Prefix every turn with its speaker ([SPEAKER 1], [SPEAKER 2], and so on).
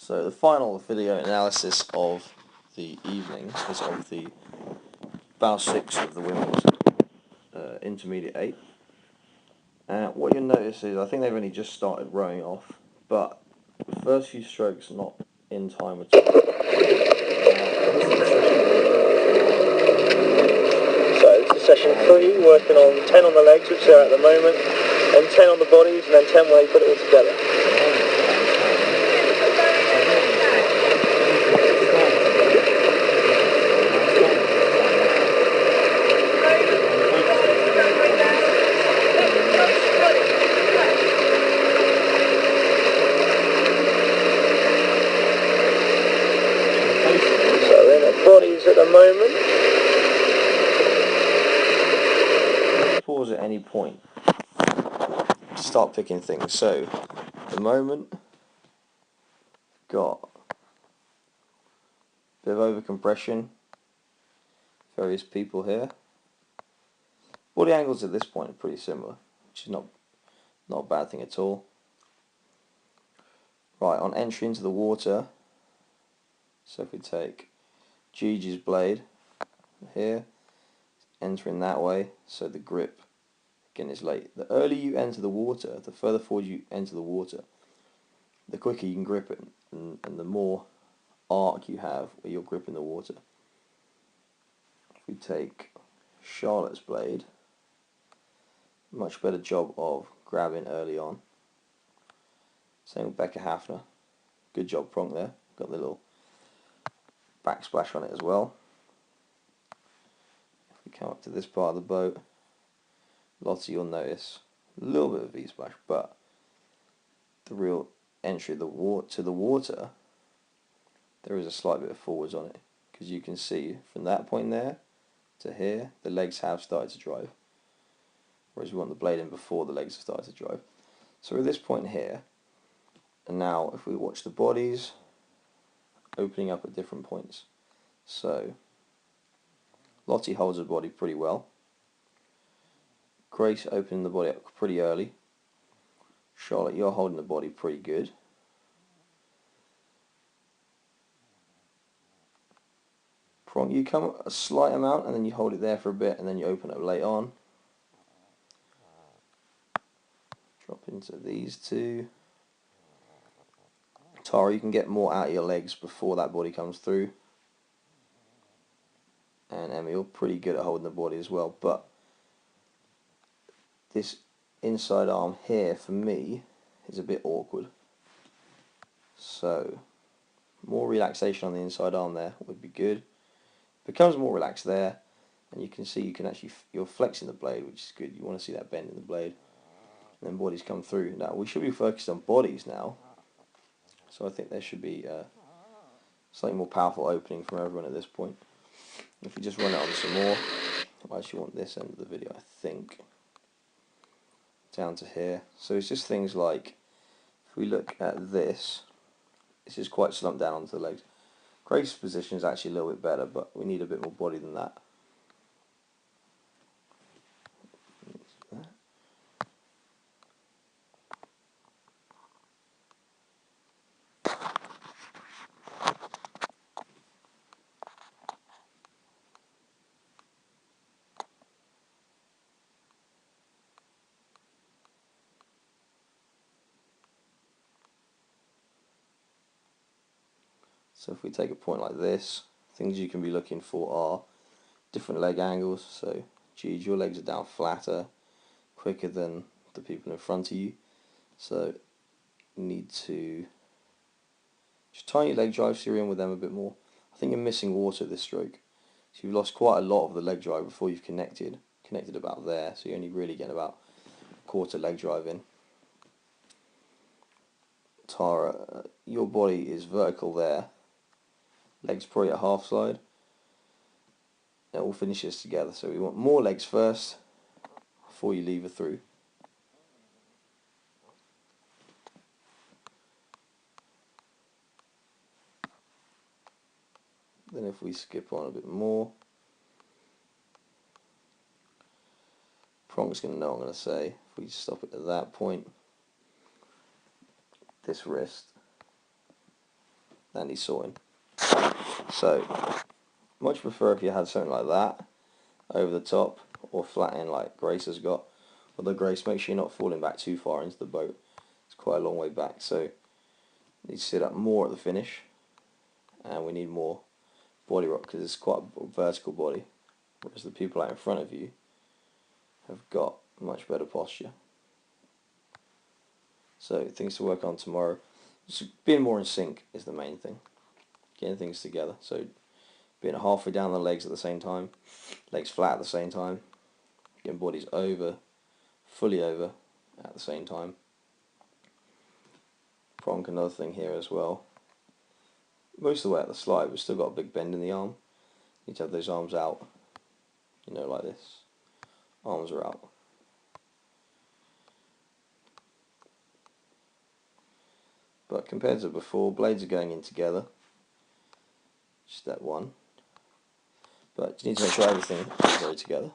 [SPEAKER 1] So the final video analysis of the evening is of the bow 6 of the women's intermediate 8. And what you'll notice is I think they've only just started rowing off, but the first few strokes are not in time at all.
[SPEAKER 2] So this is session 3, working on 10 on the legs, which they're at the moment, and 10 on the bodies, and then 10 when they put it all together. Bodies at the moment.
[SPEAKER 1] Pause at any point. Start picking things. So, at the moment, got a bit of overcompression. Various people here. Body angles at this point are pretty similar, which is not a bad thing at all. Right, on entry into the water. So if we take Gigi's blade here, entering that way, so the grip again is late. The earlier you enter the water, the further forward you enter the water, the quicker you can grip it, and the more arc you have where you're gripping the water. If we take Charlotte's blade, much better job of grabbing early on. Same with Becca Hafner, good job prong there, got the little backsplash on it as well. If we come up to this part of the boat, Lottie, you'll notice a little bit of V-splash, but the real entry of the to the water, there is a slight bit of forwards on it, because you can see from that point there to here, the legs have started to drive, whereas we want the blade in before the legs have started to drive. So at this point here, and now if we watch the bodies opening up at different points. So Lottie holds her body pretty well. Grace opening the body up pretty early. Charlotte, you're holding the body pretty good. Prong, you come a slight amount and then you hold it there for a bit and then you open it late on. Drop into these two. Tara, you can get more out of your legs before that body comes through. And Emmy, you're pretty good at holding the body as well, but this inside arm here for me is a bit awkward. So more relaxation on the inside arm there would be good. Becomes more relaxed there, and you can see you're flexing the blade, which is good. You want to see that bend in the blade, and then bodies come through. Now we should be focused on bodies now, so I think there should be a slightly more powerful opening from everyone at this point. If we just run it on some more, I actually want this end of the video, I think, down to here. So it's just things like, if we look at this is quite slumped down onto the legs. Grace's position is actually a little bit better, but we need a bit more body than that. So if we take a point like this, things you can be looking for are different leg angles. So Gigi, your legs are down flatter, quicker than the people in front of you. So you need to just tiny leg drive so you're in with them a bit more. I think you're missing water at this stroke. So you've lost quite a lot of the leg drive before you've connected about there. So you're only really getting about a quarter leg drive in. Tara, your body is vertical there. Legs probably at half slide. Now we'll finish this together. So we want more legs first before you lever through. Then if we skip on a bit more, Prong's going to know what I'm going to say. If we stop it at that point, this wrist that needs sorting. So, much prefer if you had something like that over the top, or flat end like Grace has got. Although Grace, make sure you're not falling back too far into the boat. It's quite a long way back, so you need to sit up more at the finish, and we need more body rock because it's quite a vertical body, whereas the people out in front of you have got much better posture. So things to work on tomorrow. Just being more in sync is the main thing. Getting things together. So being halfway down the legs at the same time, legs flat at the same time, getting bodies over, fully over at the same time. Pronk, another thing here as well. Most of the way at the slide, we've still got a big bend in the arm. You need to have those arms out, you know, like this. Arms are out. But compared to before, blades are going in together. Step one. But you need to make sure everything is very together.